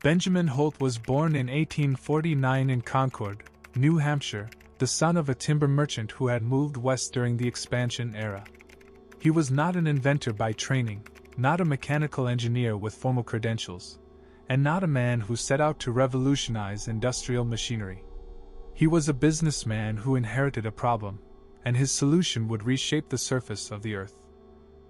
Benjamin Holt was born in 1849 in Concord, New Hampshire, the son of a timber merchant who had moved west during the expansion era. He was not an inventor by training, not a mechanical engineer with formal credentials, and not a man who set out to revolutionize industrial machinery. He was a businessman who inherited a problem, and his solution would reshape the surface of the earth.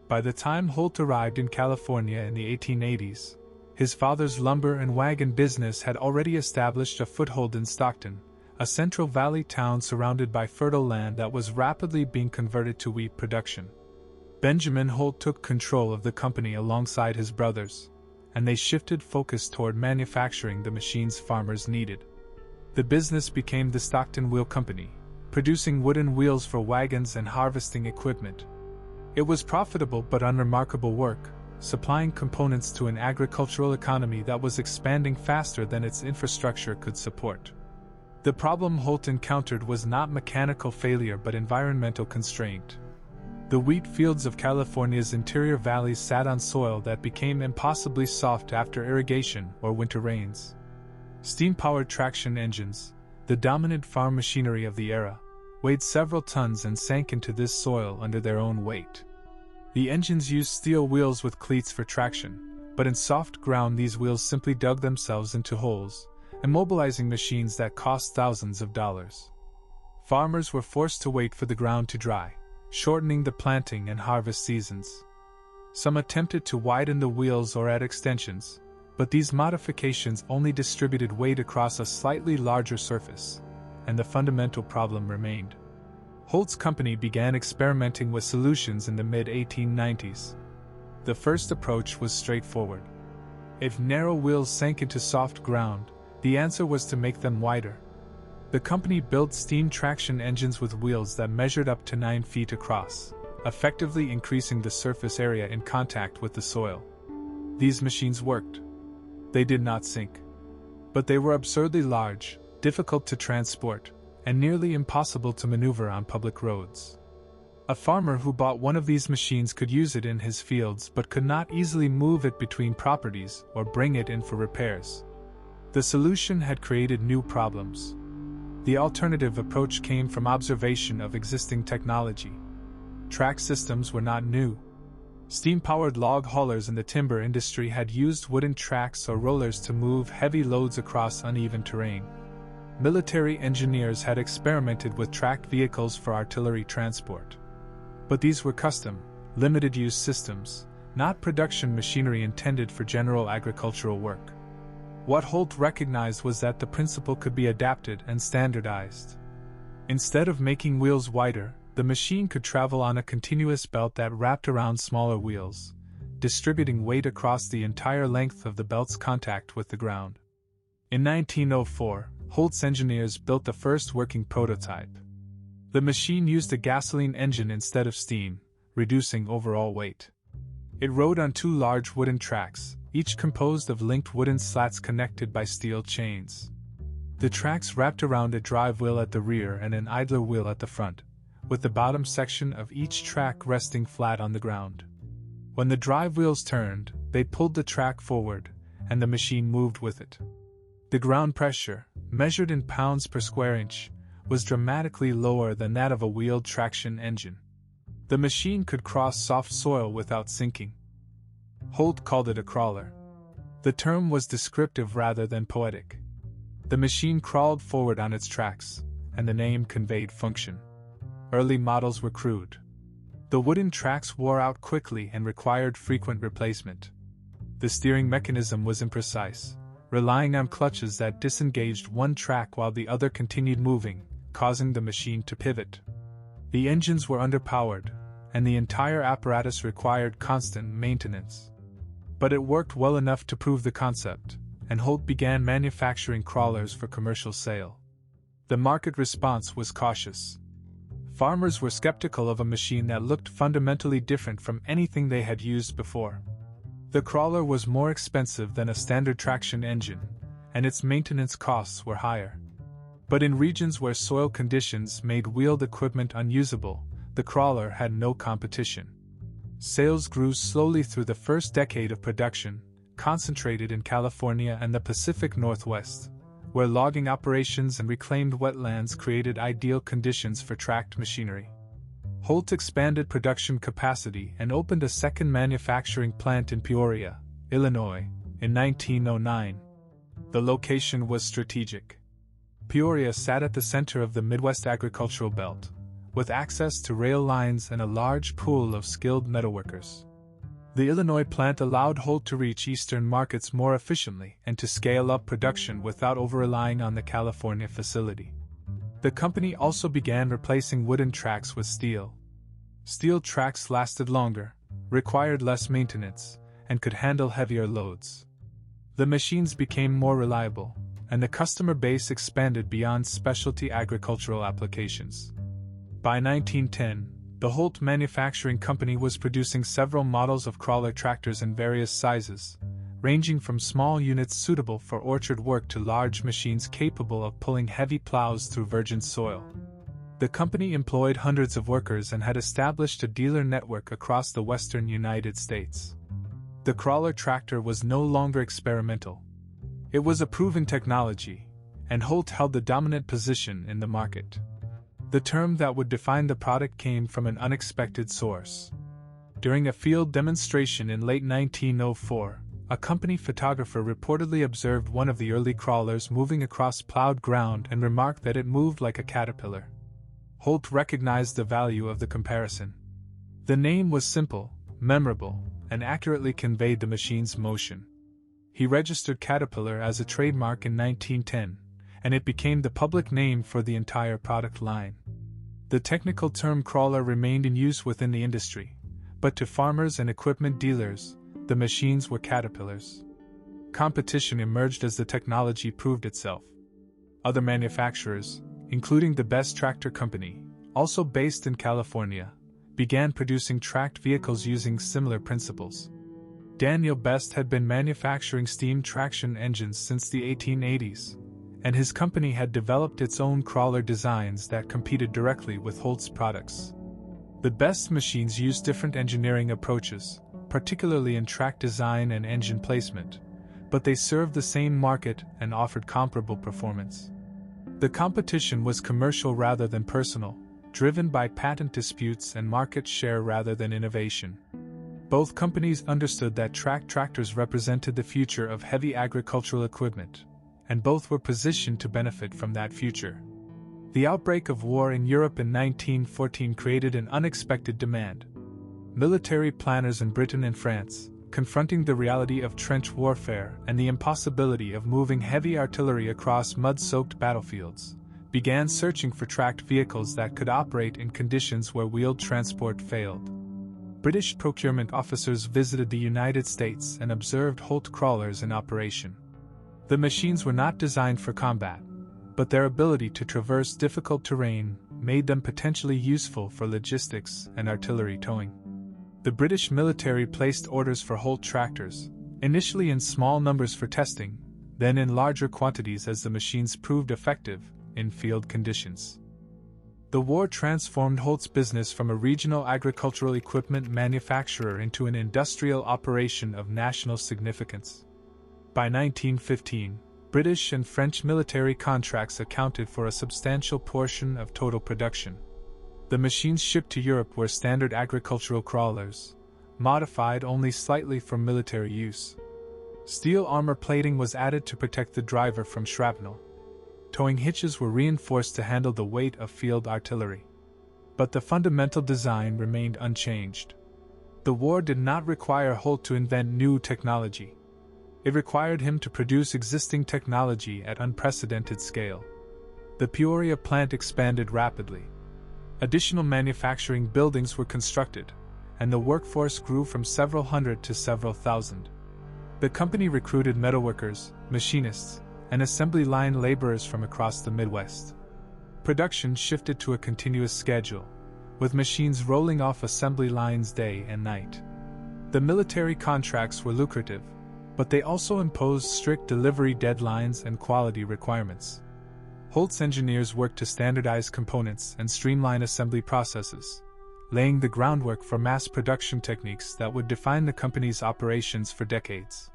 By the time Holt arrived in California in the 1880s, his father's lumber and wagon business had already established a foothold in Stockton, a Central Valley town surrounded by fertile land that was rapidly being converted to wheat production. Benjamin Holt took control of the company alongside his brothers, and they shifted focus toward manufacturing the machines farmers needed. The business became the Stockton Wheel Company, producing wooden wheels for wagons and harvesting equipment. It was profitable but unremarkable work, supplying components to an agricultural economy that was expanding faster than its infrastructure could support. The problem Holt encountered was not mechanical failure but environmental constraint. The wheat fields of California's interior valleys sat on soil that became impossibly soft after irrigation or winter rains. Steam-powered traction engines, the dominant farm machinery of the era, weighed several tons and sank into this soil under their own weight. The engines used steel wheels with cleats for traction, but in soft ground these wheels simply dug themselves into holes, immobilizing machines that cost thousands of dollars. Farmers were forced to wait for the ground to dry, shortening the planting and harvest seasons. Some attempted to widen the wheels or add extensions, but these modifications only distributed weight across a slightly larger surface, and the fundamental problem remained. Holt's company began experimenting with solutions in the mid-1890s. The first approach was straightforward. If narrow wheels sank into soft ground, the answer was to make them wider. The company built steam traction engines with wheels that measured up to 9 feet across, effectively increasing the surface area in contact with the soil. These machines worked. They did not sink. But they were absurdly large, difficult to transport, and nearly impossible to maneuver on public roads. A farmer who bought one of these machines could use it in his fields but could not easily move it between properties or bring it in for repairs. The solution had created new problems. The alternative approach came from observation of existing technology. Track systems were not new. Steam-powered log haulers in the timber industry had used wooden tracks or rollers to move heavy loads across uneven terrain. Military engineers had experimented with tracked vehicles for artillery transport. But these were custom, limited-use systems, not production machinery intended for general agricultural work. What Holt recognized was that the principle could be adapted and standardized. Instead of making wheels wider, the machine could travel on a continuous belt that wrapped around smaller wheels, distributing weight across the entire length of the belt's contact with the ground. In 1904, Holt's engineers built the first working prototype. The machine used a gasoline engine instead of steam, reducing overall weight. It rode on 2 large wooden tracks, each composed of linked wooden slats connected by steel chains. The tracks wrapped around a drive wheel at the rear and an idler wheel at the front, with the bottom section of each track resting flat on the ground. When the drive wheels turned, they pulled the track forward, and the machine moved with it. The ground pressure, measured in pounds per square inch, was dramatically lower than that of a wheeled traction engine. The machine could cross soft soil without sinking. Holt called it a crawler. The term was descriptive rather than poetic. The machine crawled forward on its tracks, and the name conveyed function. Early models were crude. The wooden tracks wore out quickly and required frequent replacement. The steering mechanism was imprecise, relying on clutches that disengaged one track while the other continued moving, causing the machine to pivot. The engines were underpowered, and the entire apparatus required constant maintenance. But it worked well enough to prove the concept, and Holt began manufacturing crawlers for commercial sale. The market response was cautious. Farmers were skeptical of a machine that looked fundamentally different from anything they had used before. The crawler was more expensive than a standard traction engine, and its maintenance costs were higher. But in regions where soil conditions made wheeled equipment unusable, the crawler had no competition. Sales grew slowly through the first decade of production, concentrated in California and the Pacific Northwest, where logging operations and reclaimed wetlands created ideal conditions for tracked machinery. Holt expanded production capacity and opened a second manufacturing plant in Peoria, Illinois, in 1909. The location was strategic. Peoria sat at the center of the Midwest agricultural belt, with access to rail lines and a large pool of skilled metalworkers. The Illinois plant allowed Holt to reach eastern markets more efficiently and to scale up production without over-relying on the California facility. The company also began replacing wooden tracks with steel. Steel tracks lasted longer, required less maintenance, and could handle heavier loads. The machines became more reliable, and the customer base expanded beyond specialty agricultural applications. By 1910, the Holt Manufacturing Company was producing several models of crawler tractors in various sizes, ranging from small units suitable for orchard work to large machines capable of pulling heavy plows through virgin soil. The company employed hundreds of workers and had established a dealer network across the western United States. The crawler tractor was no longer experimental. It was a proven technology, and Holt held the dominant position in the market. The term that would define the product came from an unexpected source. During a field demonstration in late 1904, a company photographer reportedly observed one of the early crawlers moving across plowed ground and remarked that it moved like a caterpillar. Holt recognized the value of the comparison. The name was simple, memorable, and accurately conveyed the machine's motion. He registered Caterpillar as a trademark in 1910, and it became the public name for the entire product line. The technical term crawler remained in use within the industry, but to farmers and equipment dealers, the machines were caterpillars. Competition emerged as the technology proved itself. Other manufacturers, including the Best Tractor Company, also based in California, began producing tracked vehicles using similar principles. Daniel Best had been manufacturing steam traction engines since the 1880s, and his company had developed its own crawler designs that competed directly with Holt's products. The Best machines used different engineering approaches, particularly in track design and engine placement, but they served the same market and offered comparable performance. The competition was commercial rather than personal, driven by patent disputes and market share rather than innovation. Both companies understood that track tractors represented the future of heavy agricultural equipment, and both were positioned to benefit from that future. The outbreak of war in Europe in 1914 created an unexpected demand. Military planners in Britain and France, confronting the reality of trench warfare and the impossibility of moving heavy artillery across mud-soaked battlefields, began searching for tracked vehicles that could operate in conditions where wheeled transport failed. British procurement officers visited the United States and observed Holt crawlers in operation. The machines were not designed for combat, but their ability to traverse difficult terrain made them potentially useful for logistics and artillery towing. The British military placed orders for Holt tractors, initially in small numbers for testing, then in larger quantities as the machines proved effective in field conditions. The war transformed Holt's business from a regional agricultural equipment manufacturer into an industrial operation of national significance. By 1915, British and French military contracts accounted for a substantial portion of total production. The machines shipped to Europe were standard agricultural crawlers, modified only slightly for military use. Steel armor plating was added to protect the driver from shrapnel. Towing hitches were reinforced to handle the weight of field artillery. But the fundamental design remained unchanged. The war did not require Holt to invent new technology. It required him to produce existing technology at unprecedented scale. The Peoria plant expanded rapidly. Additional manufacturing buildings were constructed, and the workforce grew from several hundred to several thousand. The company recruited metalworkers, machinists, and assembly line laborers from across the Midwest. Production shifted to a continuous schedule, with machines rolling off assembly lines day and night. The military contracts were lucrative, but they also imposed strict delivery deadlines and quality requirements. Holt's engineers worked to standardize components and streamline assembly processes, laying the groundwork for mass production techniques that would define the company's operations for decades.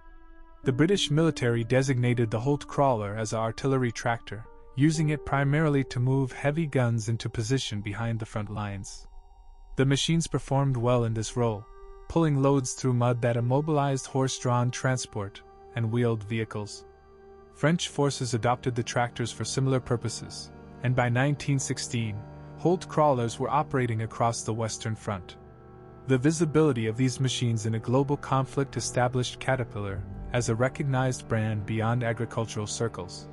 The British military designated the Holt Crawler as an artillery tractor, using it primarily to move heavy guns into position behind the front lines. The machines performed well in this role, pulling loads through mud that immobilized horse-drawn transport and wheeled vehicles. French forces adopted the tractors for similar purposes, and by 1916, Holt crawlers were operating across the Western Front. The visibility of these machines in a global conflict established Caterpillar as a recognized brand beyond agricultural circles.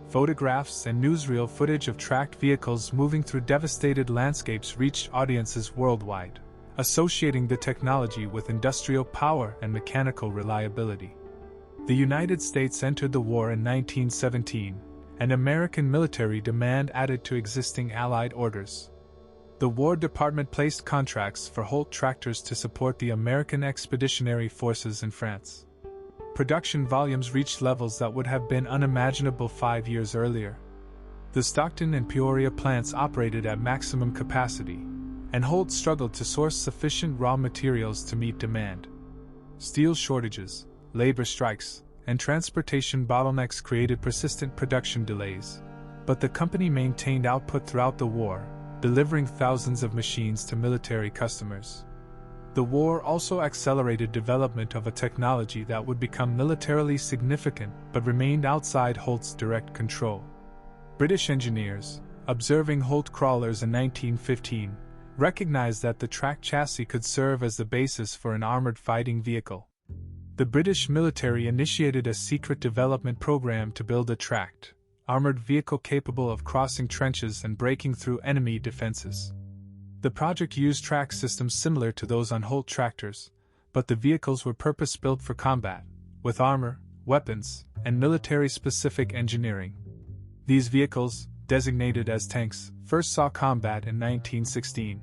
Photographs and newsreel footage of tracked vehicles moving through devastated landscapes reached audiences worldwide, associating the technology with industrial power and mechanical reliability. The United States entered the war in 1917, and American military demand added to existing Allied orders. The War Department placed contracts for Holt tractors to support the American Expeditionary Forces in France. Production volumes reached levels that would have been unimaginable 5 years earlier. The Stockton and Peoria plants operated at maximum capacity, and Holt struggled to source sufficient raw materials to meet demand. Steel shortages, labor strikes, and transportation bottlenecks created persistent production delays, but the company maintained output throughout the war, delivering thousands of machines to military customers. The war also accelerated development of a technology that would become militarily significant but remained outside Holt's direct control. British engineers, observing Holt crawlers in 1915, recognized that the tracked chassis could serve as the basis for an armored fighting vehicle. The British military initiated a secret development program to build a tracked, armored vehicle capable of crossing trenches and breaking through enemy defenses. The project used track systems similar to those on Holt tractors, but the vehicles were purpose-built for combat, with armor, weapons, and military-specific engineering. These vehicles, designated as tanks, first saw combat in 1916.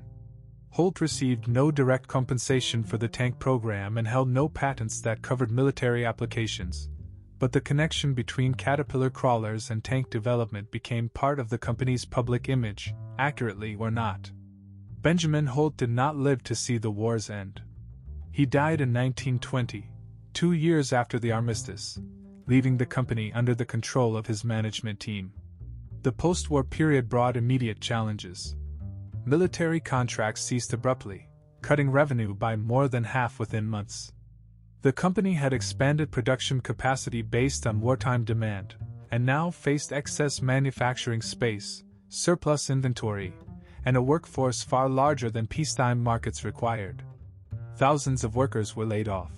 Holt received no direct compensation for the tank program and held no patents that covered military applications, but the connection between Caterpillar crawlers and tank development became part of the company's public image, accurately or not. Benjamin Holt did not live to see the war's end. He died in 1920, 2 years after the armistice, leaving the company under the control of his management team. The post-war period brought immediate challenges. Military contracts ceased abruptly, cutting revenue by more than half within months. The company had expanded production capacity based on wartime demand, and now faced excess manufacturing space, surplus inventory, and a workforce far larger than peacetime markets required. Thousands of workers were laid off.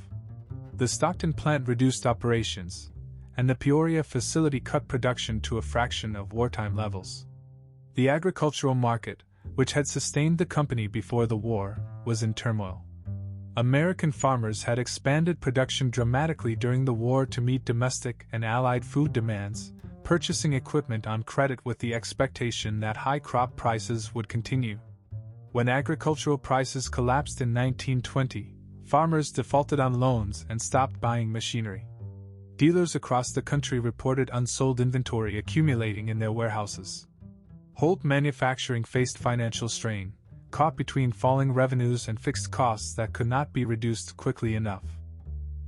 The Stockton plant reduced operations, and the Peoria facility cut production to a fraction of wartime levels. The agricultural market, which had sustained the company before the war, was in turmoil. American farmers had expanded production dramatically during the war to meet domestic and Allied food demands, purchasing equipment on credit with the expectation that high crop prices would continue. When agricultural prices collapsed in 1920, farmers defaulted on loans and stopped buying machinery. Dealers across the country reported unsold inventory accumulating in their warehouses. Holt Manufacturing faced financial strain, caught between falling revenues and fixed costs that could not be reduced quickly enough.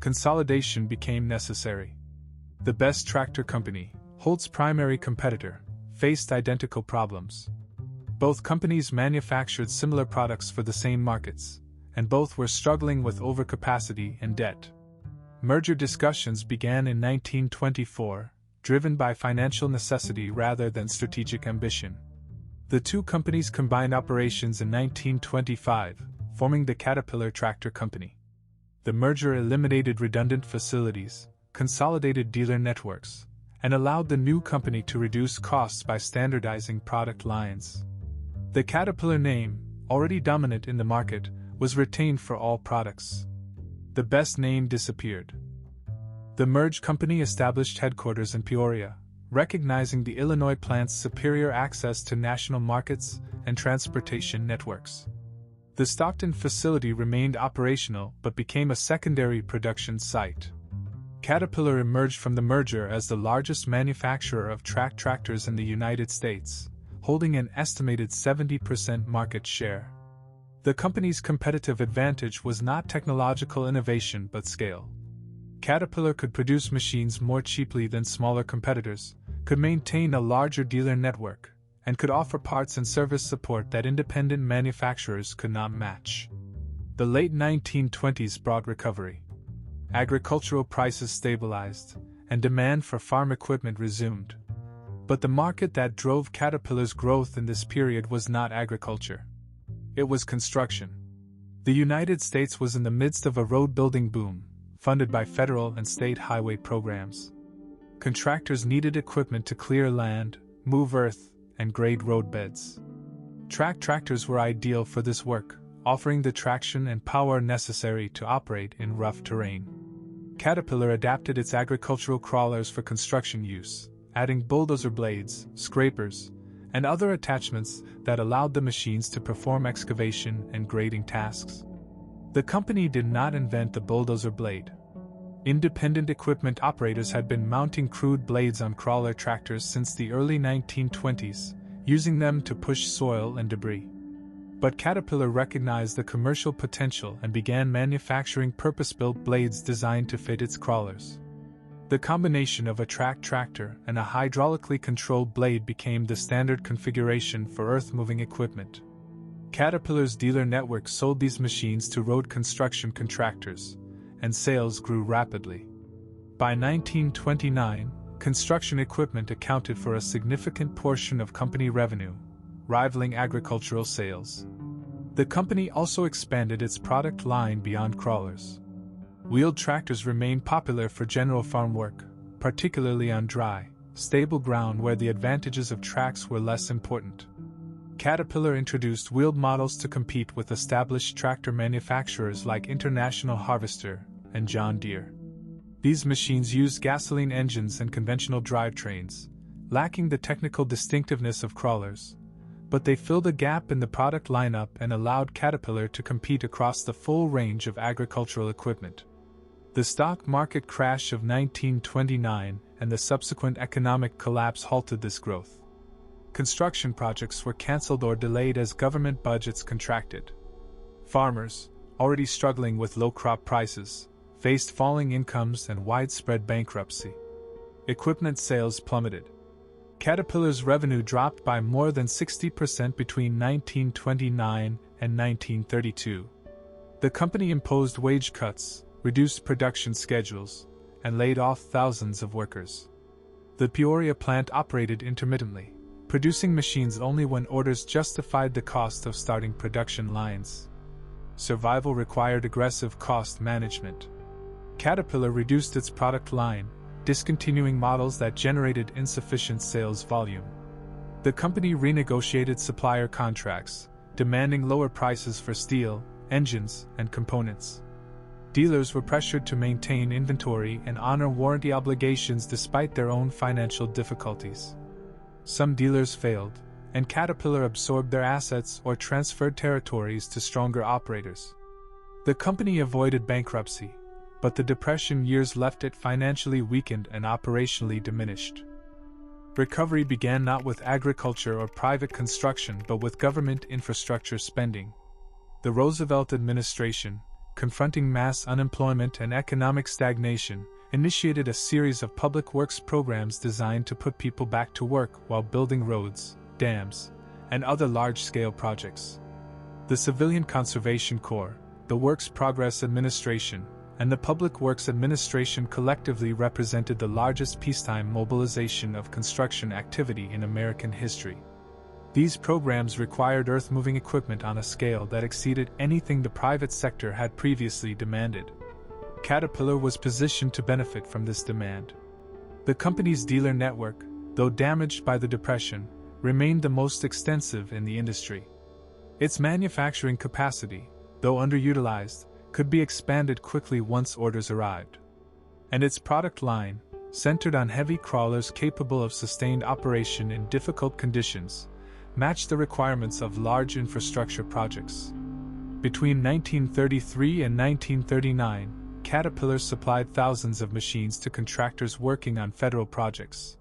Consolidation became necessary. The Best Tractor Company, Holt's primary competitor, faced identical problems. Both companies manufactured similar products for the same markets, and both were struggling with overcapacity and debt. Merger discussions began in 1924, driven by financial necessity rather than strategic ambition. The two companies combined operations in 1925, forming the Caterpillar Tractor Company. The merger eliminated redundant facilities, consolidated dealer networks, and allowed the new company to reduce costs by standardizing product lines. The Caterpillar name, already dominant in the market, was retained for all products. The Best name disappeared. The merged company established headquarters in Peoria, recognizing the Illinois plant's superior access to national markets and transportation networks. The Stockton facility remained operational but became a secondary production site. Caterpillar emerged from the merger as the largest manufacturer of track tractors in the United States, holding an estimated 70% market share. The company's competitive advantage was not technological innovation but scale. Caterpillar could produce machines more cheaply than smaller competitors, could maintain a larger dealer network, and could offer parts and service support that independent manufacturers could not match. The late 1920s brought recovery. Agricultural prices stabilized, and demand for farm equipment resumed. But the market that drove Caterpillar's growth in this period was not agriculture. It was construction. The United States was in the midst of a road-building boom, funded by federal and state highway programs. Contractors needed equipment to clear land, move earth, and grade roadbeds. Track tractors were ideal for this work, offering the traction and power necessary to operate in rough terrain. Caterpillar adapted its agricultural crawlers for construction use, adding bulldozer blades, scrapers, and other attachments that allowed the machines to perform excavation and grading tasks. The company did not invent the bulldozer blade. Independent equipment operators had been mounting crude blades on crawler tractors since the early 1920s, using them to push soil and debris. But Caterpillar recognized the commercial potential and began manufacturing purpose-built blades designed to fit its crawlers. The combination of a track tractor and a hydraulically controlled blade became the standard configuration for earth-moving equipment. Caterpillar's dealer network sold these machines to road construction contractors, and sales grew rapidly. By 1929, construction equipment accounted for a significant portion of company revenue, rivaling agricultural sales. The company also expanded its product line beyond crawlers. Wheeled tractors remained popular for general farm work, particularly on dry, stable ground where the advantages of tracks were less important. Caterpillar introduced wheeled models to compete with established tractor manufacturers like International Harvester and John Deere. These machines used gasoline engines and conventional drivetrains, lacking the technical distinctiveness of crawlers, but they filled a gap in the product lineup and allowed Caterpillar to compete across the full range of agricultural equipment. The stock market crash of 1929 and the subsequent economic collapse halted this growth. Construction projects were canceled or delayed as government budgets contracted. Farmers, already struggling with low crop prices, faced falling incomes and widespread bankruptcy. Equipment sales plummeted. Caterpillar's revenue dropped by more than 60% between 1929 and 1932. The company imposed wage cuts, reduced production schedules, and laid off thousands of workers. The Peoria plant operated intermittently, producing machines only when orders justified the cost of starting production lines. Survival required aggressive cost management. Caterpillar reduced its product line, discontinuing models that generated insufficient sales volume. The company renegotiated supplier contracts, demanding lower prices for steel, engines, and components. Dealers were pressured to maintain inventory and honor warranty obligations despite their own financial difficulties. Some dealers failed, and Caterpillar absorbed their assets or transferred territories to stronger operators. The company avoided bankruptcy, but the Depression years left it financially weakened and operationally diminished. Recovery began not with agriculture or private construction but with government infrastructure spending. The Roosevelt administration, confronting mass unemployment and economic stagnation, initiated a series of public works programs designed to put people back to work while building roads, dams, and other large-scale projects. The Civilian Conservation Corps, the Works Progress Administration, and the Public Works Administration collectively represented the largest peacetime mobilization of construction activity in American history. These programs required earth-moving equipment on a scale that exceeded anything the private sector had previously demanded. Caterpillar was positioned to benefit from this demand. The company's dealer network, though damaged by the Depression, remained the most extensive in the industry. Its manufacturing capacity, though underutilized, could be expanded quickly once orders arrived. And its product line, centered on heavy crawlers capable of sustained operation in difficult conditions, matched the requirements of large infrastructure projects. Between 1933 and 1939, Caterpillar supplied thousands of machines to contractors working on federal projects.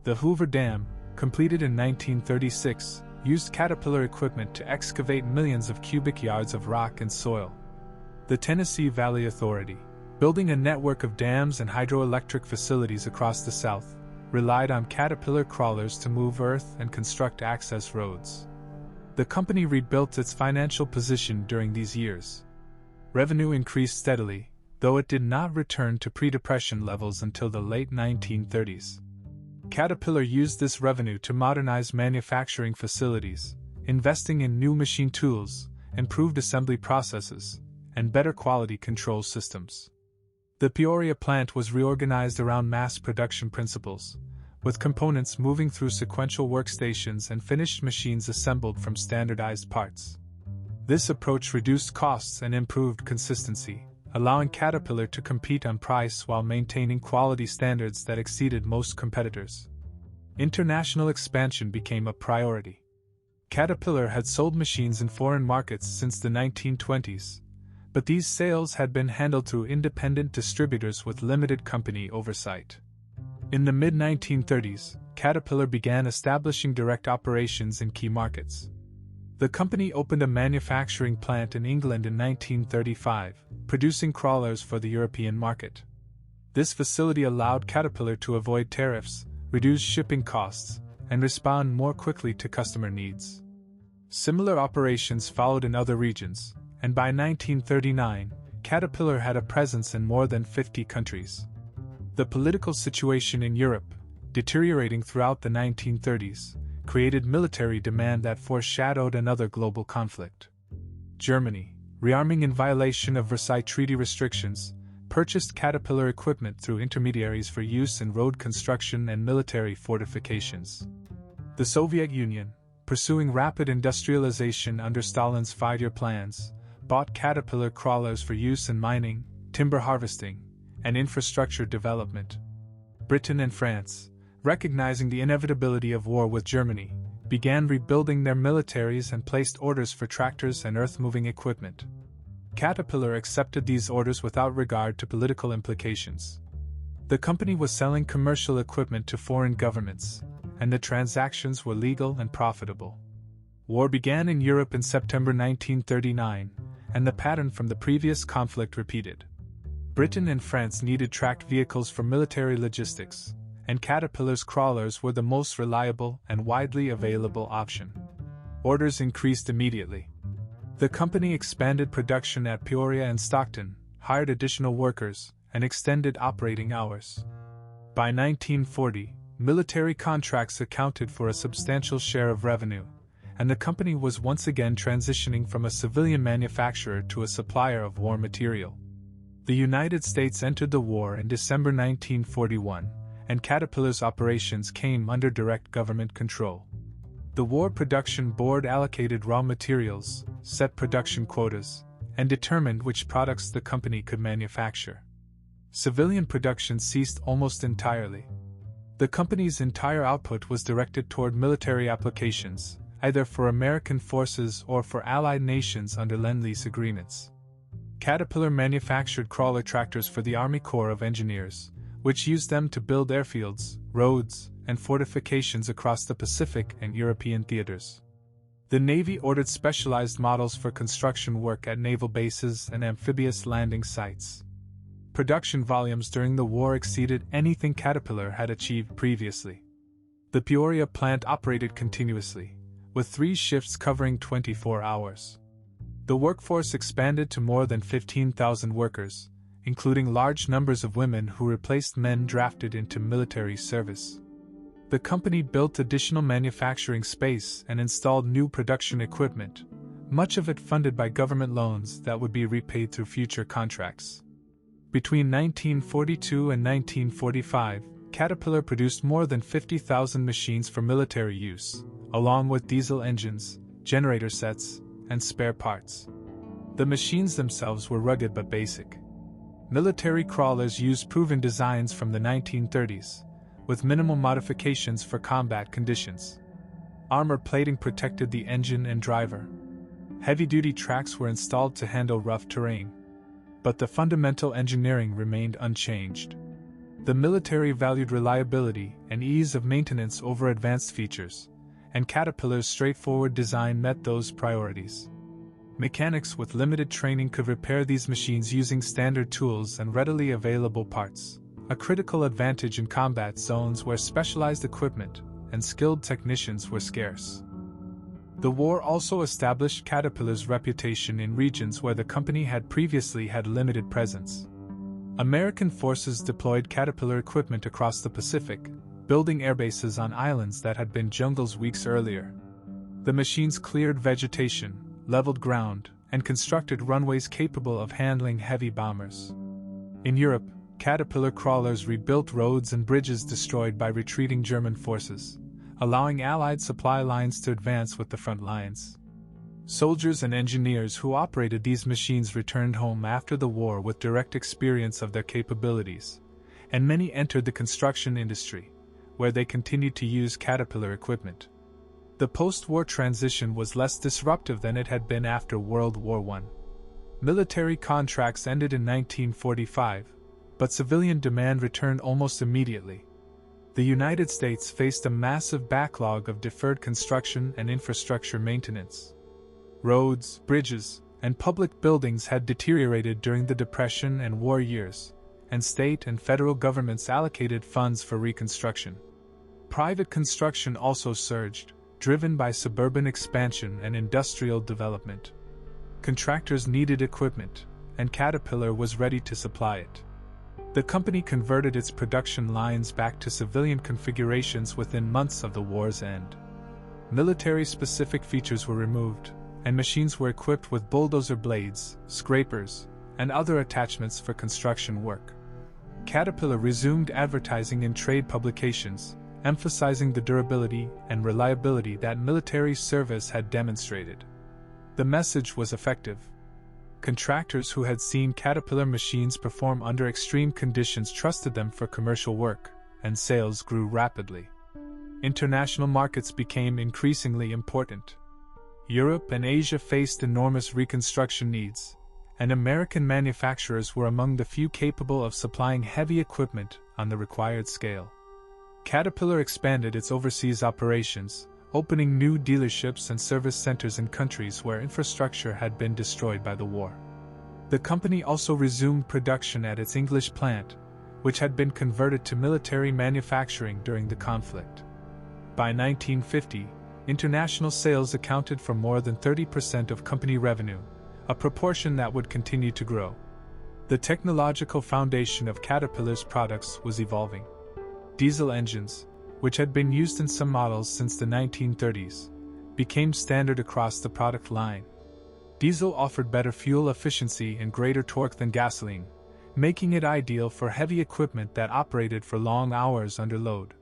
The Hoover Dam, completed in 1936, used Caterpillar equipment to excavate millions of cubic yards of rock and soil. The Tennessee Valley Authority, building a network of dams and hydroelectric facilities across the South, relied on Caterpillar crawlers to move earth and construct access roads. The company rebuilt its financial position during these years. Revenue increased steadily, though it did not return to pre-depression levels until the late 1930s. Caterpillar used this revenue to modernize manufacturing facilities, investing in new machine tools, improved assembly processes, and better quality control systems. The Peoria plant was reorganized around mass production principles, with components moving through sequential workstations and finished machines assembled from standardized parts. This approach reduced costs and improved consistency, allowing Caterpillar to compete on price while maintaining quality standards that exceeded most competitors. International expansion became a priority. Caterpillar had sold machines in foreign markets since the 1920s, but these sales had been handled through independent distributors with limited company oversight. In the mid-1930s, Caterpillar began establishing direct operations in key markets. The company opened a manufacturing plant in England in 1935, producing crawlers for the European market. This facility allowed Caterpillar to avoid tariffs, reduce shipping costs, and respond more quickly to customer needs. Similar operations followed in other regions, and by 1939, Caterpillar had a presence in more than 50 countries. The political situation in Europe, deteriorating throughout the 1930s, created military demand that foreshadowed another global conflict. Germany, rearming in violation of Versailles Treaty restrictions, purchased Caterpillar equipment through intermediaries for use in road construction and military fortifications. The Soviet Union, pursuing rapid industrialization under Stalin's five-year plans, bought Caterpillar crawlers for use in mining, timber harvesting, and infrastructure development. Britain and France, recognizing the inevitability of war with Germany, began rebuilding their militaries and placed orders for tractors and earth-moving equipment. Caterpillar accepted these orders without regard to political implications. The company was selling commercial equipment to foreign governments, and the transactions were legal and profitable. War began in Europe in September 1939, and the pattern from the previous conflict repeated. Britain and France needed tracked vehicles for military logistics, and Caterpillar's crawlers were the most reliable and widely available option. Orders increased immediately. The company expanded production at Peoria and Stockton, hired additional workers, and extended operating hours. By 1940, military contracts accounted for a substantial share of revenue, and the company was once again transitioning from a civilian manufacturer to a supplier of war material. The United States entered the war in December 1941, and Caterpillar's operations came under direct government control. The War Production Board allocated raw materials, set production quotas, and determined which products the company could manufacture. Civilian production ceased almost entirely. The company's entire output was directed toward military applications, either for American forces or for allied nations under Lend-Lease agreements. Caterpillar manufactured crawler tractors for the Army Corps of Engineers, which used them to build airfields, roads, and fortifications across the Pacific and European theaters. The Navy ordered specialized models for construction work at naval bases and amphibious landing sites. Production volumes during the war exceeded anything Caterpillar had achieved previously. The Peoria plant operated continuously, with 3 shifts covering 24 hours. The workforce expanded to more than 15,000 workers, including large numbers of women who replaced men drafted into military service. The company built additional manufacturing space and installed new production equipment, much of it funded by government loans that would be repaid through future contracts. Between 1942 and 1945, Caterpillar produced more than 50,000 machines for military use, along with diesel engines, generator sets, and spare parts. The machines themselves were rugged but basic. Military crawlers used proven designs from the 1930s, with minimal modifications for combat conditions. Armor plating protected the engine and driver. Heavy-duty tracks were installed to handle rough terrain. But the fundamental engineering remained unchanged. The military valued reliability and ease of maintenance over advanced features, and Caterpillar's straightforward design met those priorities. Mechanics with limited training could repair these machines using standard tools and readily available parts, a critical advantage in combat zones where specialized equipment and skilled technicians were scarce. The war also established Caterpillar's reputation in regions where the company had previously had limited presence. American forces deployed Caterpillar equipment across the Pacific, building airbases on islands that had been jungles weeks earlier. The machines cleared vegetation, leveled ground, and constructed runways capable of handling heavy bombers. In Europe, Caterpillar crawlers rebuilt roads and bridges destroyed by retreating German forces, allowing Allied supply lines to advance with the front lines. Soldiers and engineers who operated these machines returned home after the war with direct experience of their capabilities, and many entered the construction industry, where they continued to use Caterpillar equipment. The post-war transition was less disruptive than it had been after World War I. Military contracts ended in 1945, but civilian demand returned almost immediately. The United States faced a massive backlog of deferred construction and infrastructure maintenance. Roads, bridges, and public buildings had deteriorated during the Depression and war years, and state and federal governments allocated funds for reconstruction. Private construction also surged, driven by suburban expansion and industrial development. Contractors needed equipment, and Caterpillar was ready to supply it. The company converted its production lines back to civilian configurations within months of the war's end. Military-specific features were removed, and machines were equipped with bulldozer blades, scrapers, and other attachments for construction work. Caterpillar resumed advertising in trade publications, emphasizing the durability and reliability that military service had demonstrated. The message was effective. Contractors who had seen Caterpillar machines perform under extreme conditions trusted them for commercial work, and sales grew rapidly. International markets became increasingly important. Europe and Asia faced enormous reconstruction needs, and American manufacturers were among the few capable of supplying heavy equipment on the required scale. Caterpillar expanded its overseas operations, opening new dealerships and service centers in countries where infrastructure had been destroyed by the war. The company also resumed production at its English plant, which had been converted to military manufacturing during the conflict. By 1950, international sales accounted for more than 30% of company revenue, a proportion that would continue to grow. The technological foundation of Caterpillar's products was evolving. Diesel engines, which had been used in some models since the 1930s, became standard across the product line. Diesel offered better fuel efficiency and greater torque than gasoline, making it ideal for heavy equipment that operated for long hours under load.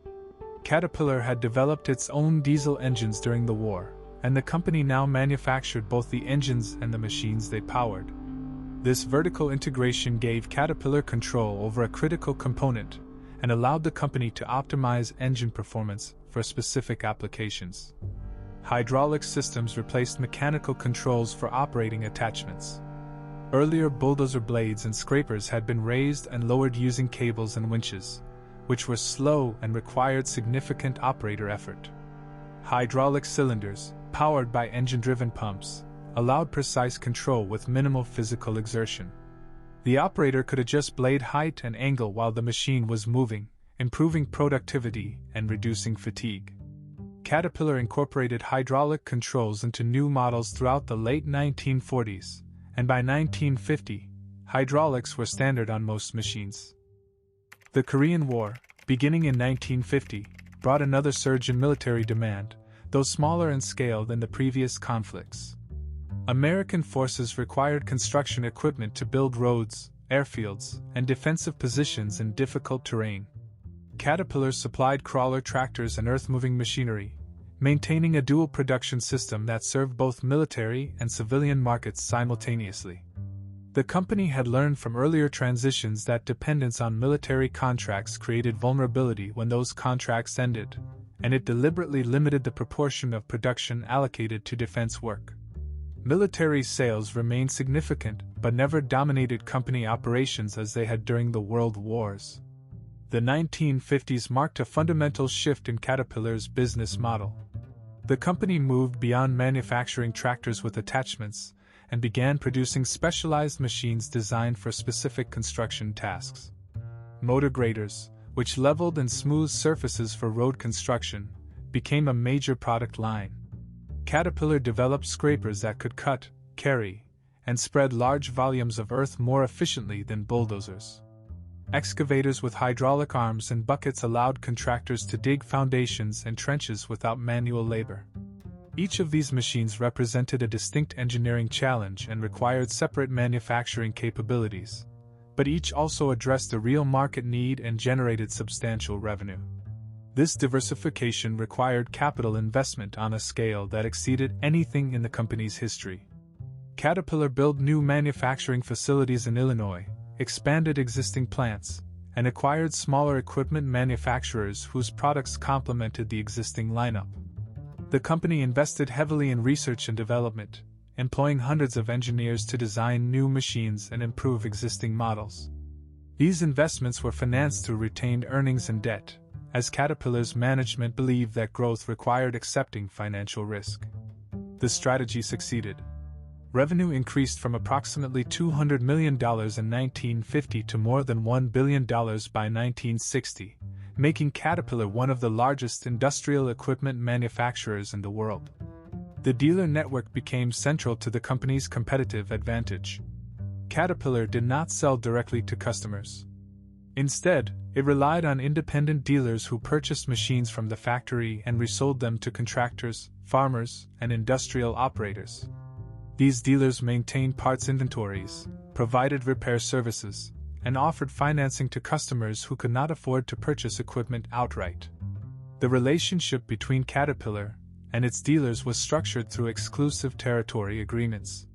Caterpillar had developed its own diesel engines during the war, and the company now manufactured both the engines and the machines they powered. This vertical integration gave Caterpillar control over a critical component, and allowed the company to optimize engine performance for specific applications. Hydraulic systems replaced mechanical controls for operating attachments. Earlier bulldozer blades and scrapers had been raised and lowered using cables and winches, which were slow and required significant operator effort. Hydraulic cylinders, powered by engine-driven pumps, allowed precise control with minimal physical exertion. The operator could adjust blade height and angle while the machine was moving, improving productivity and reducing fatigue. Caterpillar incorporated hydraulic controls into new models throughout the late 1940s, and by 1950, hydraulics were standard on most machines. The Korean War, beginning in 1950, brought another surge in military demand, though smaller in scale than the previous conflicts. American forces required construction equipment to build roads, airfields, and defensive positions in difficult terrain. Caterpillar supplied crawler tractors and earth-moving machinery, maintaining a dual production system that served both military and civilian markets simultaneously. The company had learned from earlier transitions that dependence on military contracts created vulnerability when those contracts ended, and it deliberately limited the proportion of production allocated to defense work. Military sales remained significant but never dominated company operations as they had during the World Wars. The 1950s marked a fundamental shift in Caterpillar's business model. The company moved beyond manufacturing tractors with attachments and began producing specialized machines designed for specific construction tasks. Motor graders, which leveled and smoothed surfaces for road construction, became a major product line. Caterpillar developed scrapers that could cut, carry, and spread large volumes of earth more efficiently than bulldozers. Excavators with hydraulic arms and buckets allowed contractors to dig foundations and trenches without manual labor. Each of these machines represented a distinct engineering challenge and required separate manufacturing capabilities, but each also addressed a real market need and generated substantial revenue. This diversification required capital investment on a scale that exceeded anything in the company's history. Caterpillar built new manufacturing facilities in Illinois, expanded existing plants, and acquired smaller equipment manufacturers whose products complemented the existing lineup. The company invested heavily in research and development, employing hundreds of engineers to design new machines and improve existing models. These investments were financed through retained earnings and debt, as Caterpillar's management believed that growth required accepting financial risk. The strategy succeeded. Revenue increased from approximately $200 million in 1950 to more than $1 billion by 1960, making Caterpillar one of the largest industrial equipment manufacturers in the world. The dealer network became central to the company's competitive advantage. Caterpillar did not sell directly to customers. Instead, it relied on independent dealers who purchased machines from the factory and resold them to contractors, farmers, and industrial operators. These dealers maintained parts inventories, provided repair services, and offered financing to customers who could not afford to purchase equipment outright. The relationship between Caterpillar and its dealers was structured through exclusive territory agreements.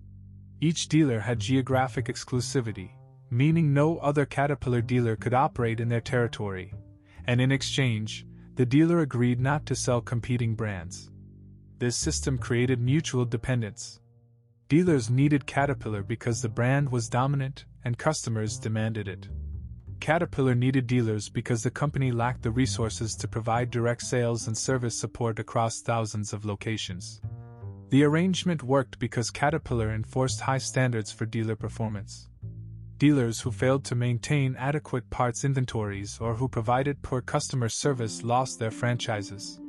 Each dealer had geographic exclusivity, meaning no other Caterpillar dealer could operate in their territory, and in exchange, the dealer agreed not to sell competing brands. This system created mutual dependence. Dealers needed Caterpillar because the brand was dominant and customers demanded it. Caterpillar needed dealers because the company lacked the resources to provide direct sales and service support across thousands of locations. The arrangement worked because Caterpillar enforced high standards for dealer performance. Dealers who failed to maintain adequate parts inventories or who provided poor customer service lost their franchises.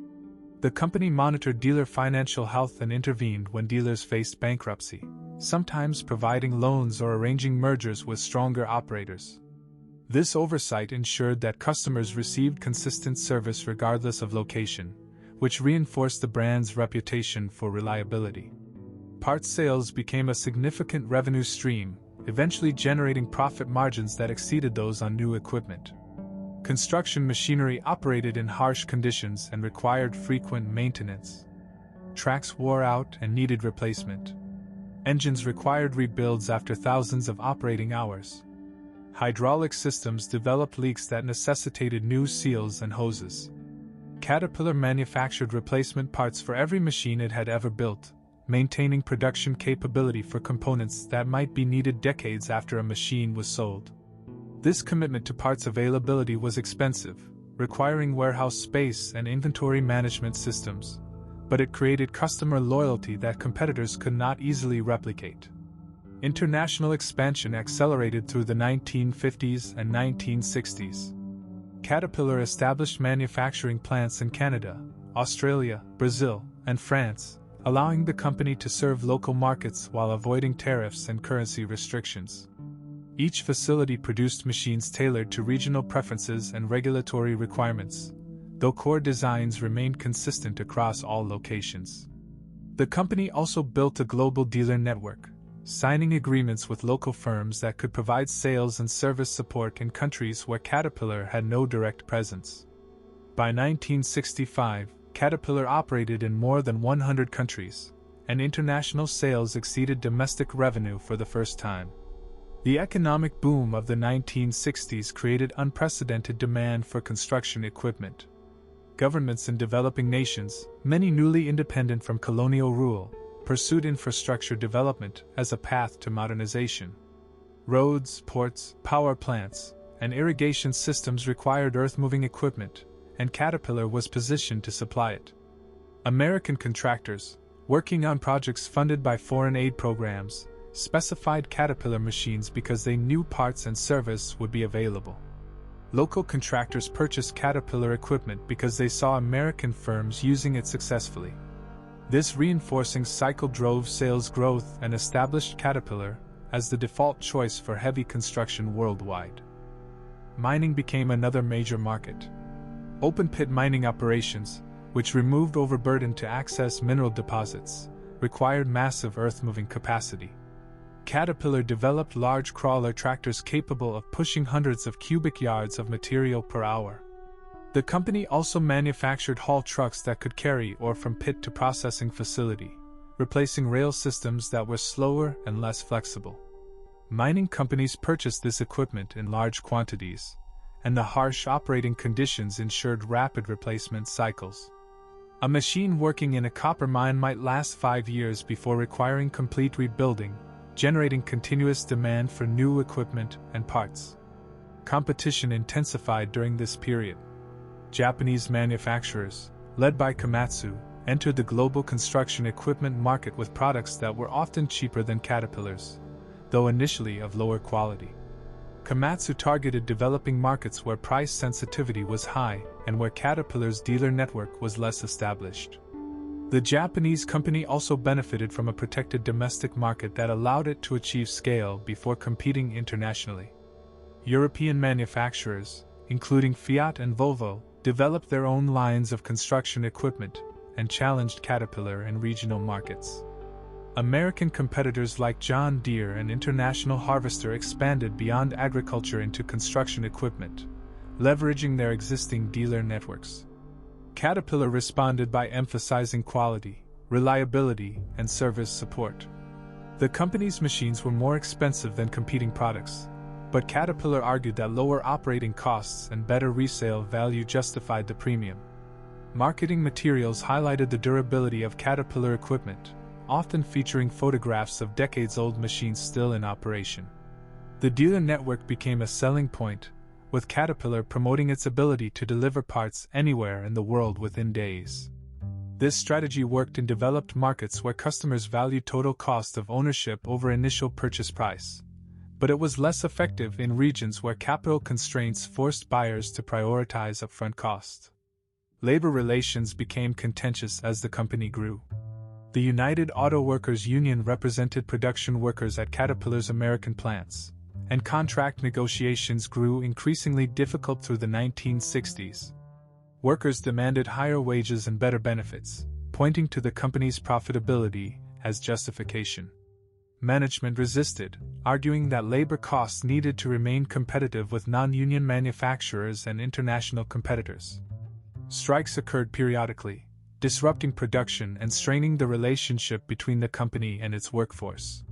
The company monitored dealer financial health and intervened when dealers faced bankruptcy, sometimes providing loans or arranging mergers with stronger operators. This oversight ensured that customers received consistent service regardless of location, which reinforced the brand's reputation for reliability. Parts sales became a significant revenue stream, eventually generating profit margins that exceeded those on new equipment. Construction machinery operated in harsh conditions and required frequent maintenance. Tracks wore out and needed replacement. Engines required rebuilds after thousands of operating hours. Hydraulic systems developed leaks that necessitated new seals and hoses. Caterpillar manufactured replacement parts for every machine it had ever built, maintaining production capability for components that might be needed decades after a machine was sold. This commitment to parts availability was expensive, requiring warehouse space and inventory management systems, but it created customer loyalty that competitors could not easily replicate. International expansion accelerated through the 1950s and 1960s. Caterpillar established manufacturing plants in Canada, Australia, Brazil, and France, allowing the company to serve local markets while avoiding tariffs and currency restrictions. Each facility produced machines tailored to regional preferences and regulatory requirements, though core designs remained consistent across all locations. The company also built a global dealer network, signing agreements with local firms that could provide sales and service support in countries where Caterpillar had no direct presence. By 1965, Caterpillar operated in more than 100 countries, and international sales exceeded domestic revenue for the first time. The economic boom of the 1960s created unprecedented demand for construction equipment. Governments in developing nations, many newly independent from colonial rule, pursued infrastructure development as a path to modernization. Roads, ports, power plants, and irrigation systems required earth-moving equipment, and Caterpillar was positioned to supply it. American contractors, working on projects funded by foreign aid programs, specified Caterpillar machines because they knew parts and service would be available. Local contractors purchased Caterpillar equipment because they saw American firms using it successfully. This reinforcing cycle drove sales growth and established Caterpillar as the default choice for heavy construction worldwide. Mining became another major market. Open-pit mining operations, which removed overburden to access mineral deposits, required massive earth-moving capacity. Caterpillar developed large crawler tractors capable of pushing hundreds of cubic yards of material per hour. The company also manufactured haul trucks that could carry ore from pit to processing facility, replacing rail systems that were slower and less flexible. Mining companies purchased this equipment in large quantities, and the harsh operating conditions ensured rapid replacement cycles. A machine working in a copper mine might last 5 years before requiring complete rebuilding, generating continuous demand for new equipment and parts. Competition intensified during this period. Japanese manufacturers, led by Komatsu, entered the global construction equipment market with products that were often cheaper than Caterpillar's, though initially of lower quality. Komatsu targeted developing markets where price sensitivity was high and where Caterpillar's dealer network was less established. The Japanese company also benefited from a protected domestic market that allowed it to achieve scale before competing internationally. European manufacturers, including Fiat and Volvo, developed their own lines of construction equipment and challenged Caterpillar in regional markets. American competitors like John Deere and International Harvester expanded beyond agriculture into construction equipment, leveraging their existing dealer networks. Caterpillar responded by emphasizing quality, reliability, and service support. The company's machines were more expensive than competing products, but Caterpillar argued that lower operating costs and better resale value justified the premium. Marketing materials highlighted the durability of Caterpillar equipment, often featuring photographs of decades-old machines still in operation. The dealer network became a selling point, with Caterpillar promoting its ability to deliver parts anywhere in the world within days. This strategy worked in developed markets where customers valued total cost of ownership over initial purchase price, but it was less effective in regions where capital constraints forced buyers to prioritize upfront cost. Labor relations became contentious as the company grew. The United Auto Workers Union represented production workers at Caterpillar's American plants, and contract negotiations grew increasingly difficult through the 1960s. Workers demanded higher wages and better benefits, pointing to the company's profitability as justification. Management resisted, arguing that labor costs needed to remain competitive with non-union manufacturers and international competitors. Strikes occurred periodically, disrupting production and straining the relationship between the company and its workforce.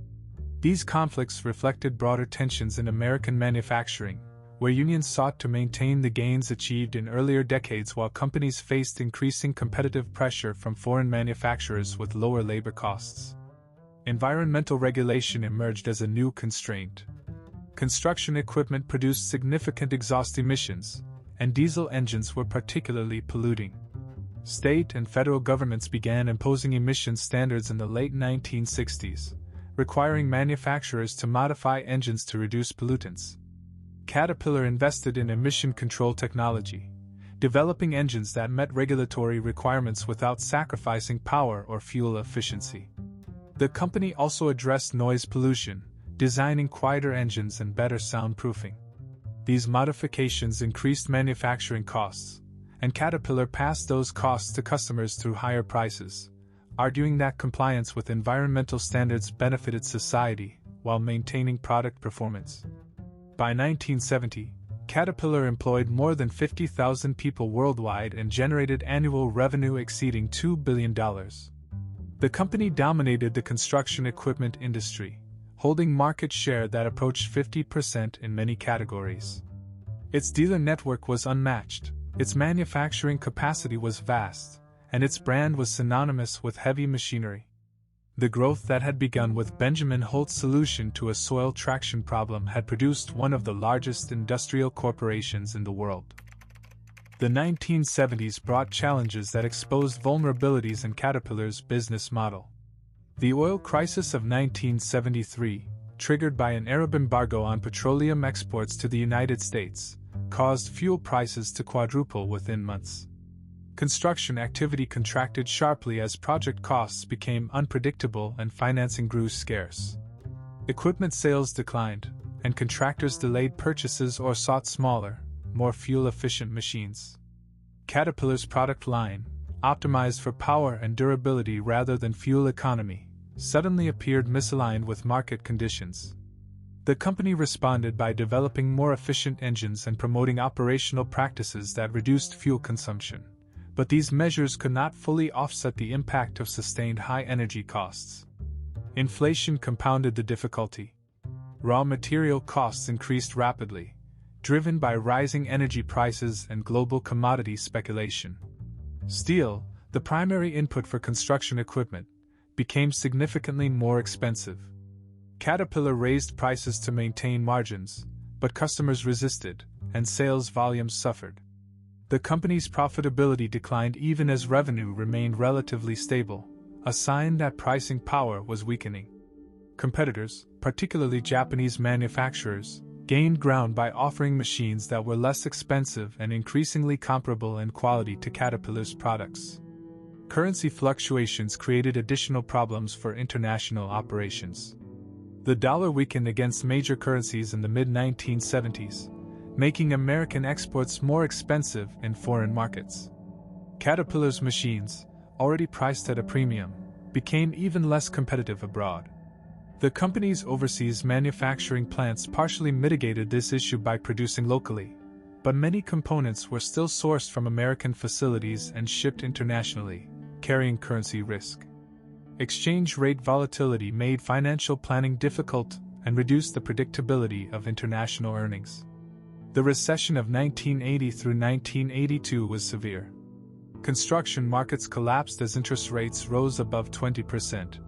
These conflicts reflected broader tensions in American manufacturing, where unions sought to maintain the gains achieved in earlier decades while companies faced increasing competitive pressure from foreign manufacturers with lower labor costs. Environmental regulation emerged as a new constraint. Construction equipment produced significant exhaust emissions, and diesel engines were particularly polluting. State and federal governments began imposing emission standards in the late 1960s, requiring manufacturers to modify engines to reduce pollutants. Caterpillar invested in emission control technology, developing engines that met regulatory requirements without sacrificing power or fuel efficiency. The company also addressed noise pollution, designing quieter engines and better soundproofing. These modifications increased manufacturing costs, and Caterpillar passed those costs to customers through higher prices, arguing that compliance with environmental standards benefited society while maintaining product performance. By 1970, Caterpillar employed more than 50,000 people worldwide and generated annual revenue exceeding $2 billion. The company dominated the construction equipment industry, holding market share that approached 50% in many categories. Its dealer network was unmatched, its manufacturing capacity was vast, and its brand was synonymous with heavy machinery. The growth that had begun with Benjamin Holt's solution to a soil traction problem had produced one of the largest industrial corporations in the world. The 1970s brought challenges that exposed vulnerabilities in Caterpillar's business model. The oil crisis of 1973, triggered by an Arab embargo on petroleum exports to the United States, caused fuel prices to quadruple within months. Construction activity contracted sharply as project costs became unpredictable and financing grew scarce. Equipment sales declined, and contractors delayed purchases or sought smaller, more fuel-efficient machines. Caterpillar's product line, optimized for power and durability rather than fuel economy, suddenly appeared misaligned with market conditions. The company responded by developing more efficient engines and promoting operational practices that reduced fuel consumption, but these measures could not fully offset the impact of sustained high energy costs. Inflation compounded the difficulty. Raw material costs increased rapidly, driven by rising energy prices and global commodity speculation. Steel, the primary input for construction equipment, became significantly more expensive. Caterpillar raised prices to maintain margins, but customers resisted, and sales volumes suffered. The company's profitability declined even as revenue remained relatively stable, a sign that pricing power was weakening. Competitors, particularly Japanese manufacturers, gained ground by offering machines that were less expensive and increasingly comparable in quality to Caterpillar's products. Currency fluctuations created additional problems for international operations. The dollar weakened against major currencies in the mid-1970s, making American exports more expensive in foreign markets. Caterpillar's machines, already priced at a premium, became even less competitive abroad. The company's overseas manufacturing plants partially mitigated this issue by producing locally, but many components were still sourced from American facilities and shipped internationally, carrying currency risk. Exchange rate volatility made financial planning difficult and reduced the predictability of international earnings. The recession of 1980 through 1982 was severe. Construction markets collapsed as interest rates rose above 20%,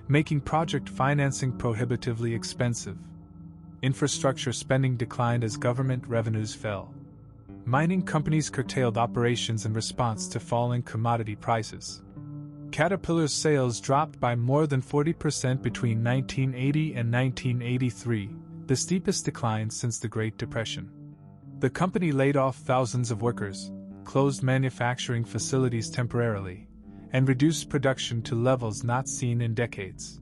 making project financing prohibitively expensive. Infrastructure spending declined as government revenues fell. Mining companies curtailed operations in response to falling commodity prices. Caterpillar's sales dropped by more than 40% between 1980 and 1983, the steepest decline since the Great Depression. The company laid off thousands of workers, closed manufacturing facilities temporarily, and reduced production to levels not seen in decades.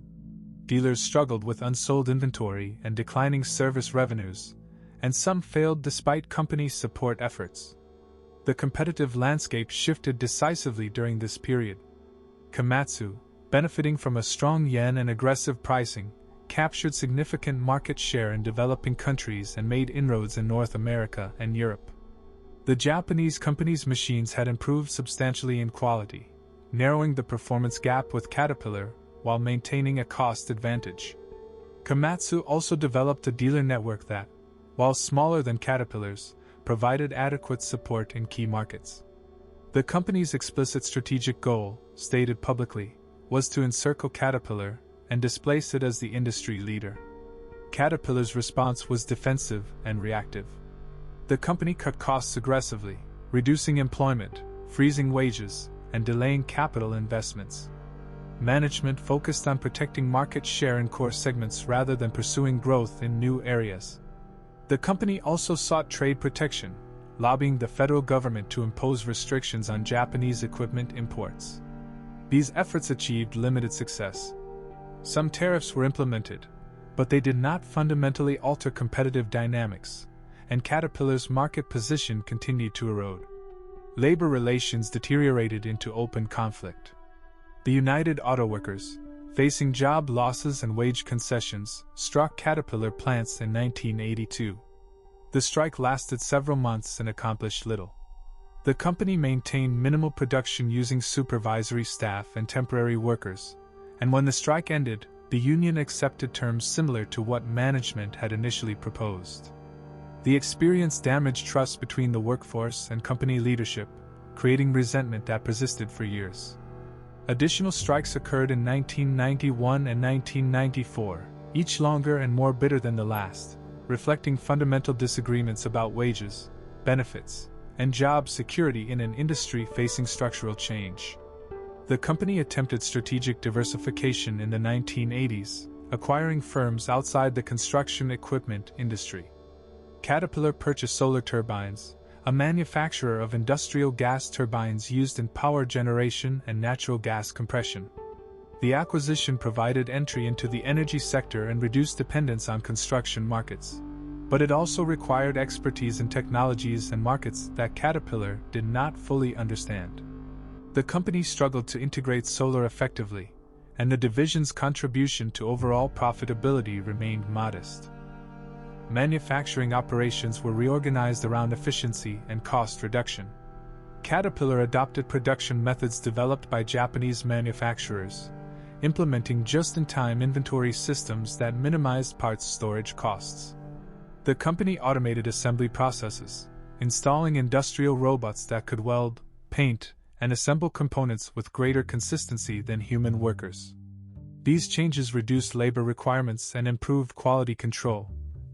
Dealers struggled with unsold inventory and declining service revenues, and some failed despite company support efforts. The competitive landscape shifted decisively during this period. Komatsu, benefiting from a strong yen and aggressive pricing, captured significant market share in developing countries and made inroads in North America and Europe. The Japanese company's machines had improved substantially in quality, narrowing the performance gap with Caterpillar while maintaining a cost advantage. Komatsu also developed a dealer network that, while smaller than Caterpillar's, provided adequate support in key markets. The company's explicit strategic goal, stated publicly, was to encircle Caterpillar and displace it as the industry leader. Caterpillar's response was defensive and reactive. The company cut costs aggressively, reducing employment, freezing wages, and delaying capital investments. Management focused on protecting market share in core segments rather than pursuing growth in new areas. The company also sought trade protection, lobbying the federal government to impose restrictions on Japanese equipment imports. These efforts achieved limited success. Some tariffs were implemented, but they did not fundamentally alter competitive dynamics, and Caterpillar's market position continued to erode. Labor relations deteriorated into open conflict. The United Auto Workers, facing job losses and wage concessions, struck Caterpillar plants in 1982. The strike lasted several months and accomplished little. The company maintained minimal production using supervisory staff and temporary workers, and when the strike ended, the union accepted terms similar to what management had initially proposed. The experience damaged trust between the workforce and company leadership, creating resentment that persisted for years. Additional strikes occurred in 1991 and 1994, each longer and more bitter than the last, reflecting fundamental disagreements about wages, benefits, and job security in an industry facing structural change. The company attempted strategic diversification in the 1980s, acquiring firms outside the construction equipment industry. Caterpillar purchased Solar Turbines, a manufacturer of industrial gas turbines used in power generation and natural gas compression. The acquisition provided entry into the energy sector and reduced dependence on construction markets. But it also required expertise in technologies and markets that Caterpillar did not fully understand. The company struggled to integrate solar effectively, and the division's contribution to overall profitability remained modest. Manufacturing operations were reorganized around efficiency and cost reduction. Caterpillar adopted production methods developed by Japanese manufacturers, implementing just-in-time inventory systems that minimized parts storage costs. The company automated assembly processes, installing industrial robots that could weld, paint, and assemble components with greater consistency than human workers. These changes reduced labor requirements and improved quality control,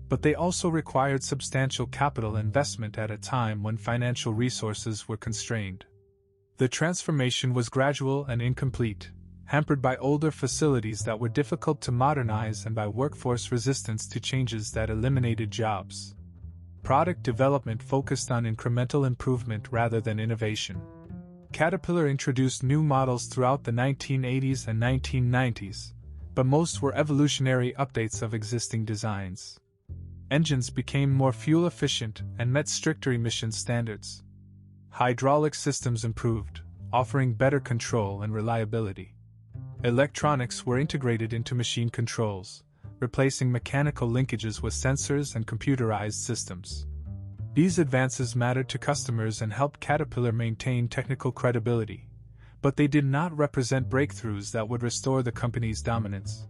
but they also required substantial capital investment at a time when financial resources were constrained. The transformation was gradual and incomplete, hampered by older facilities that were difficult to modernize and by workforce resistance to changes that eliminated jobs. Product development focused on incremental improvement rather than innovation. Caterpillar introduced new models throughout the 1980s and 1990s, but most were evolutionary updates of existing designs. Engines became more fuel efficient and met stricter emission standards. Hydraulic systems improved, offering better control and reliability. Electronics were integrated into machine controls, replacing mechanical linkages with sensors and computerized systems. These advances mattered to customers and helped Caterpillar maintain technical credibility, but they did not represent breakthroughs that would restore the company's dominance.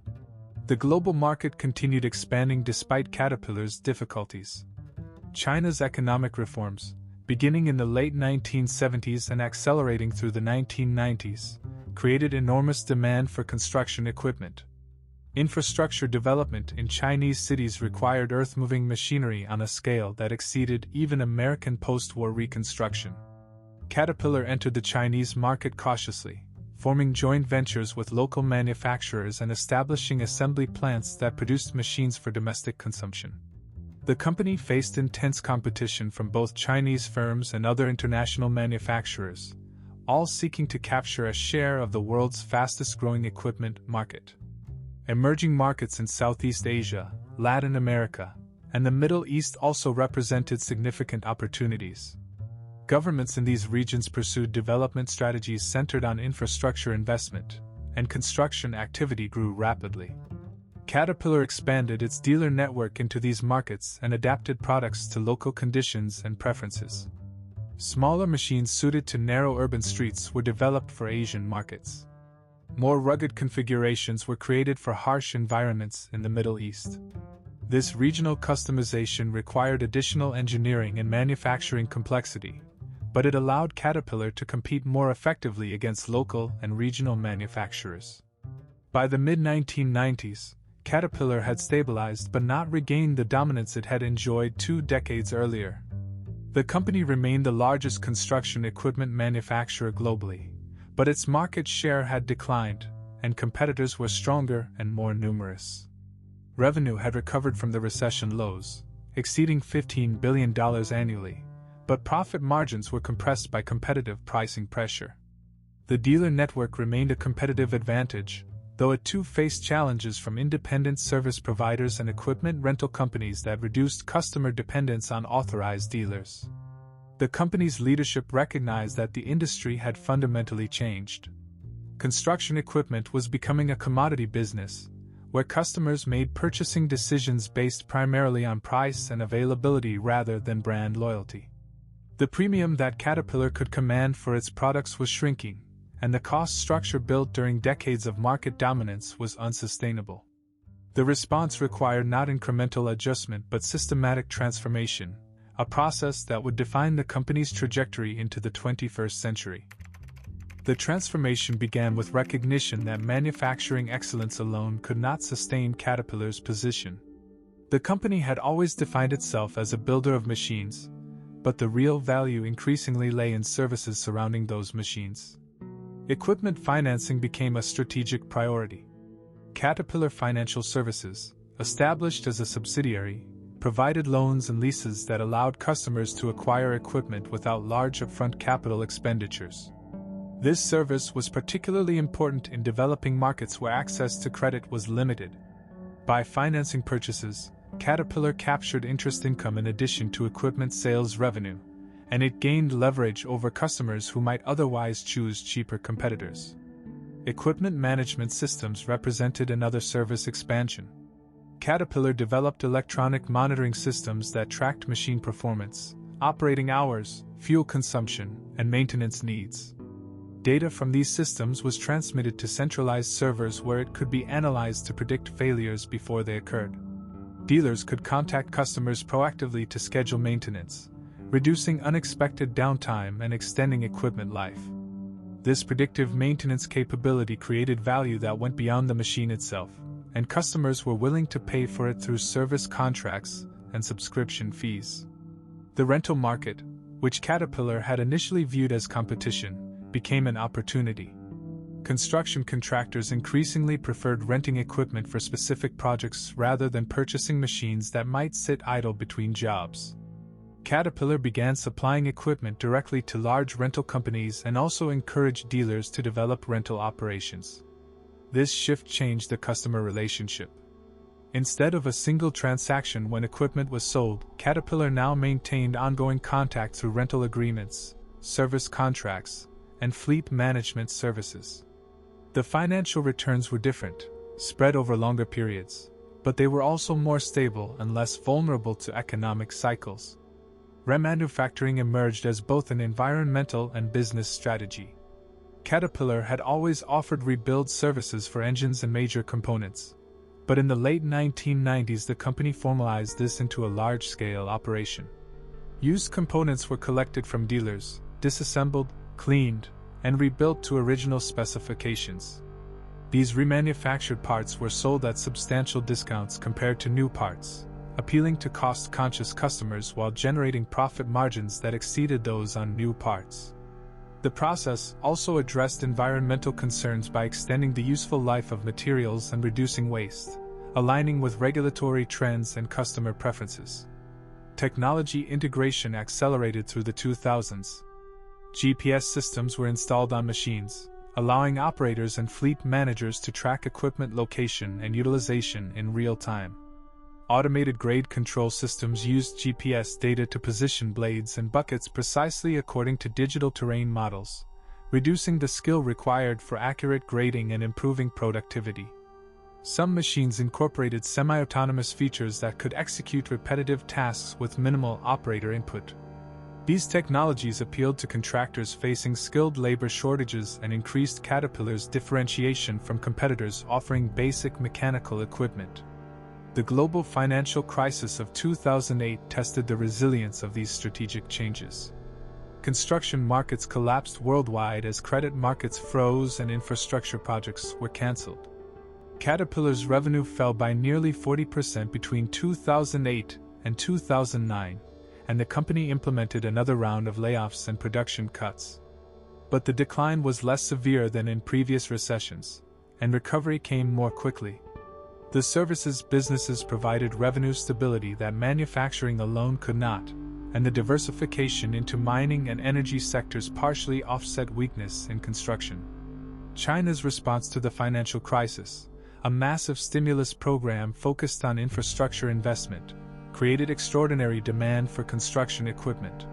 The global market continued expanding despite Caterpillar's difficulties. China's economic reforms, beginning in the late 1970s and accelerating through the 1990s, created enormous demand for construction equipment. Infrastructure development in Chinese cities required earth-moving machinery on a scale that exceeded even American post-war Reconstruction. Caterpillar entered the Chinese market cautiously, forming joint ventures with local manufacturers and establishing assembly plants that produced machines for domestic consumption. The company faced intense competition from both Chinese firms and other international manufacturers, all seeking to capture a share of the world's fastest-growing equipment market. Emerging markets in Southeast Asia, Latin America, and the Middle East also represented significant opportunities. Governments in these regions pursued development strategies centered on infrastructure investment, and construction activity grew rapidly. Caterpillar expanded its dealer network into these markets and adapted products to local conditions and preferences. Smaller machines suited to narrow urban streets were developed for Asian markets. More rugged configurations were created for harsh environments in the Middle East. This regional customization required additional engineering and manufacturing complexity, but it allowed Caterpillar to compete more effectively against local and regional manufacturers. By the mid-1990s, Caterpillar had stabilized but not regained the dominance it had enjoyed 2 decades earlier. The company remained the largest construction equipment manufacturer globally, but its market share had declined, and competitors were stronger and more numerous. Revenue had recovered from the recession lows, exceeding $15 billion annually, but profit margins were compressed by competitive pricing pressure. The dealer network remained a competitive advantage, though it too faced challenges from independent service providers and equipment rental companies that reduced customer dependence on authorized dealers. The company's leadership recognized that the industry had fundamentally changed. Construction equipment was becoming a commodity business, where customers made purchasing decisions based primarily on price and availability rather than brand loyalty. The premium that Caterpillar could command for its products was shrinking, and the cost structure built during decades of market dominance was unsustainable. The response required not incremental adjustment but systematic transformation, a process that would define the company's trajectory into the 21st century. The transformation began with recognition that manufacturing excellence alone could not sustain Caterpillar's position. The company had always defined itself as a builder of machines, but the real value increasingly lay in services surrounding those machines. Equipment financing became a strategic priority. Caterpillar Financial Services, established as a subsidiary, provided loans and leases that allowed customers to acquire equipment without large upfront capital expenditures. This service was particularly important in developing markets where access to credit was limited. By financing purchases, Caterpillar captured interest income in addition to equipment sales revenue, and it gained leverage over customers who might otherwise choose cheaper competitors. Equipment management systems represented another service expansion. Caterpillar developed electronic monitoring systems that tracked machine performance, operating hours, fuel consumption, and maintenance needs. Data from these systems was transmitted to centralized servers where it could be analyzed to predict failures before they occurred. Dealers could contact customers proactively to schedule maintenance, reducing unexpected downtime and extending equipment life. This predictive maintenance capability created value that went beyond the machine itself, and customers were willing to pay for it through service contracts and subscription fees. The rental market, which Caterpillar had initially viewed as competition, became an opportunity. Construction contractors increasingly preferred renting equipment for specific projects rather than purchasing machines that might sit idle between jobs. Caterpillar began supplying equipment directly to large rental companies and also encouraged dealers to develop rental operations. This shift changed the customer relationship. Instead of a single transaction when equipment was sold, Caterpillar now maintained ongoing contact through rental agreements, service contracts, and fleet management services. The financial returns were different, spread over longer periods, but they were also more stable and less vulnerable to economic cycles. Remanufacturing emerged as both an environmental and business strategy. Caterpillar had always offered rebuild services for engines and major components, but in the late 1990s the company formalized this into a large-scale operation. Used components were collected from dealers, disassembled, cleaned, and rebuilt to original specifications. These remanufactured parts were sold at substantial discounts compared to new parts, appealing to cost-conscious customers while generating profit margins that exceeded those on new parts. The process also addressed environmental concerns by extending the useful life of materials and reducing waste, aligning with regulatory trends and customer preferences. Technology integration accelerated through the 2000s. GPS systems were installed on machines, allowing operators and fleet managers to track equipment location and utilization in real time. Automated grade control systems used GPS data to position blades and buckets precisely according to digital terrain models, reducing the skill required for accurate grading and improving productivity. Some machines incorporated semi-autonomous features that could execute repetitive tasks with minimal operator input. These technologies appealed to contractors facing skilled labor shortages and increased Caterpillar's differentiation from competitors offering basic mechanical equipment. The global financial crisis of 2008 tested the resilience of these strategic changes. Construction markets collapsed worldwide as credit markets froze and infrastructure projects were cancelled. Caterpillar's revenue fell by nearly 40% between 2008 and 2009, and the company implemented another round of layoffs and production cuts. But the decline was less severe than in previous recessions, and recovery came more quickly. The services businesses provided revenue stability that manufacturing alone could not, and the diversification into mining and energy sectors partially offset weakness in construction. China's response to the financial crisis, a massive stimulus program focused on infrastructure investment, created extraordinary demand for construction equipment.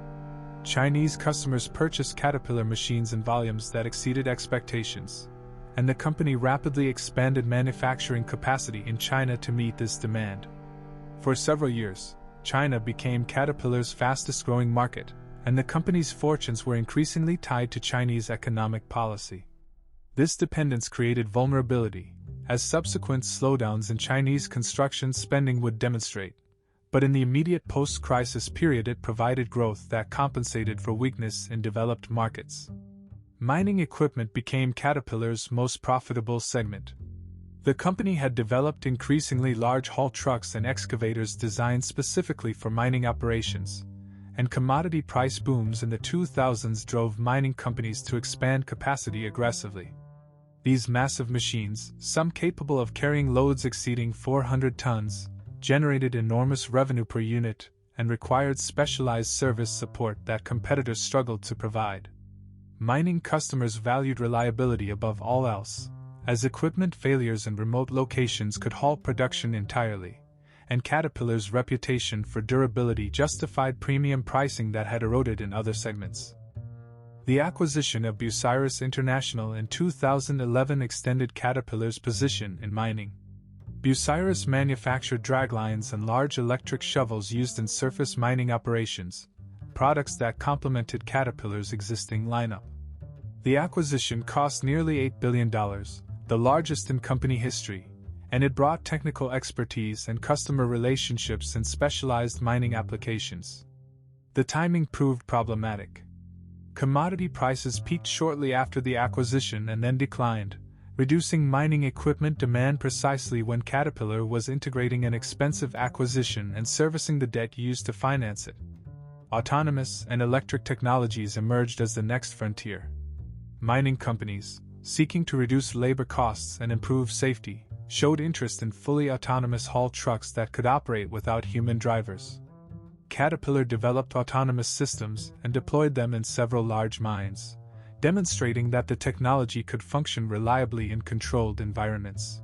Chinese customers purchased Caterpillar machines in volumes that exceeded expectations, and the company rapidly expanded manufacturing capacity in China to meet this demand. For several years, China became Caterpillar's fastest-growing market, and the company's fortunes were increasingly tied to Chinese economic policy. This dependence created vulnerability, as subsequent slowdowns in Chinese construction spending would demonstrate, but in the immediate post-crisis period it provided growth that compensated for weakness in developed markets. Mining equipment became Caterpillar's most profitable segment. The company had developed increasingly large haul trucks and excavators designed specifically for mining operations, and commodity price booms in the 2000s drove mining companies to expand capacity aggressively. These massive machines, some capable of carrying loads exceeding 400 tons, generated enormous revenue per unit and required specialized service support that competitors struggled to provide. Mining customers valued reliability above all else, as equipment failures in remote locations could halt production entirely, and Caterpillar's reputation for durability justified premium pricing that had eroded in other segments. The acquisition of Bucyrus International in 2011 extended Caterpillar's position in mining. Bucyrus manufactured draglines and large electric shovels used in surface mining operations, products that complemented Caterpillar's existing lineup. The acquisition cost nearly $8 billion, the largest in company history, and it brought technical expertise and customer relationships in specialized mining applications. The timing proved problematic. Commodity prices peaked shortly after the acquisition and then declined, reducing mining equipment demand precisely when Caterpillar was integrating an expensive acquisition and servicing the debt used to finance it. Autonomous and electric technologies emerged as the next frontier. Mining companies, seeking to reduce labor costs and improve safety, showed interest in fully autonomous haul trucks that could operate without human drivers. Caterpillar developed autonomous systems and deployed them in several large mines, demonstrating that the technology could function reliably in controlled environments.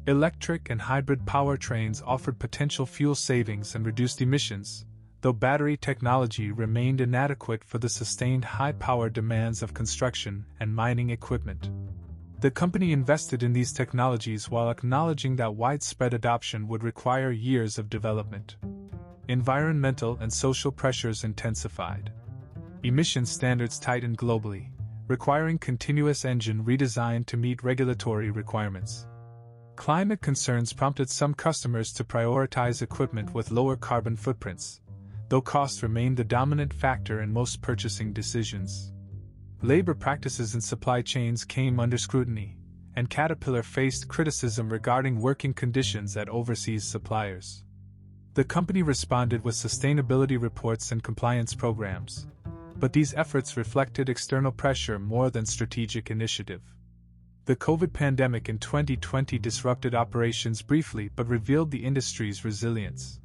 Electric and hybrid powertrains offered potential fuel savings and reduced emissions, though battery technology remained inadequate for the sustained high-power demands of construction and mining equipment. The company invested in these technologies while acknowledging that widespread adoption would require years of development. Environmental and social pressures intensified. Emission standards tightened globally, requiring continuous engine redesign to meet regulatory requirements. Climate concerns prompted some customers to prioritize equipment with lower carbon footprints, though cost remained the dominant factor in most purchasing decisions. Labor practices in supply chains came under scrutiny, and Caterpillar faced criticism regarding working conditions at overseas suppliers. The company responded with sustainability reports and compliance programs, but these efforts reflected external pressure more than strategic initiative. The COVID pandemic in 2020 disrupted operations briefly but revealed the industry's resilience.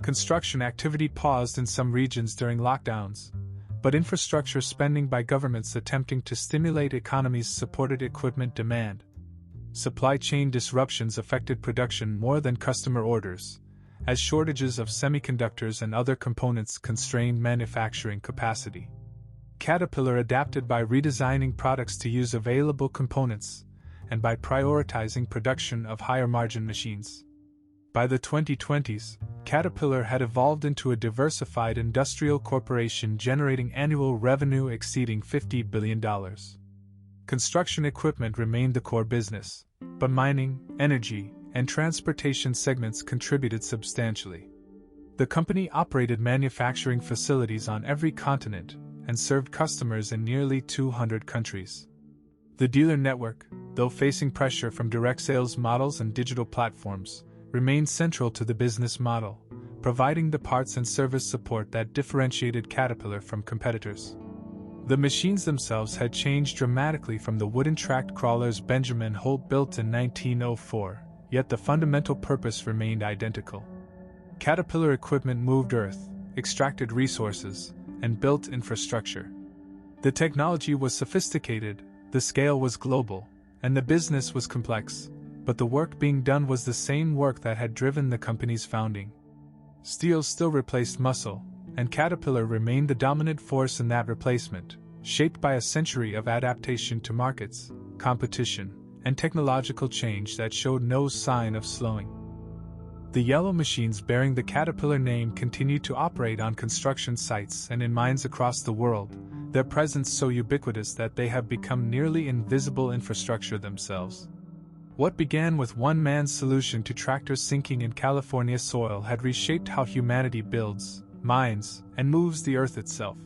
Construction activity paused in some regions during lockdowns, but infrastructure spending by governments attempting to stimulate economies supported equipment demand. Supply chain disruptions affected production more than customer orders, as shortages of semiconductors and other components constrained manufacturing capacity. Caterpillar adapted by redesigning products to use available components, and by prioritizing production of higher-margin machines. By the 2020s, Caterpillar had evolved into a diversified industrial corporation generating annual revenue exceeding $50 billion. Construction equipment remained the core business, but mining, energy, and transportation segments contributed substantially. The company operated manufacturing facilities on every continent and served customers in nearly 200 countries. The dealer network, though facing pressure from direct sales models and digital platforms, remained central to the business model, providing the parts and service support that differentiated Caterpillar from competitors. The machines themselves had changed dramatically from the wooden tracked crawlers Benjamin Holt built in 1904, yet the fundamental purpose remained identical. Caterpillar equipment moved earth, extracted resources, and built infrastructure. The technology was sophisticated, the scale was global, and the business was complex, but the work being done was the same work that had driven the company's founding. Steel still replaced muscle, and Caterpillar remained the dominant force in that replacement, shaped by a century of adaptation to markets, competition, and technological change that showed no sign of slowing. The yellow machines bearing the Caterpillar name continued to operate on construction sites and in mines across the world, their presence so ubiquitous that they have become nearly invisible infrastructure themselves. What began with one man's solution to tractors sinking in California soil had reshaped how humanity builds, mines, and moves the earth itself.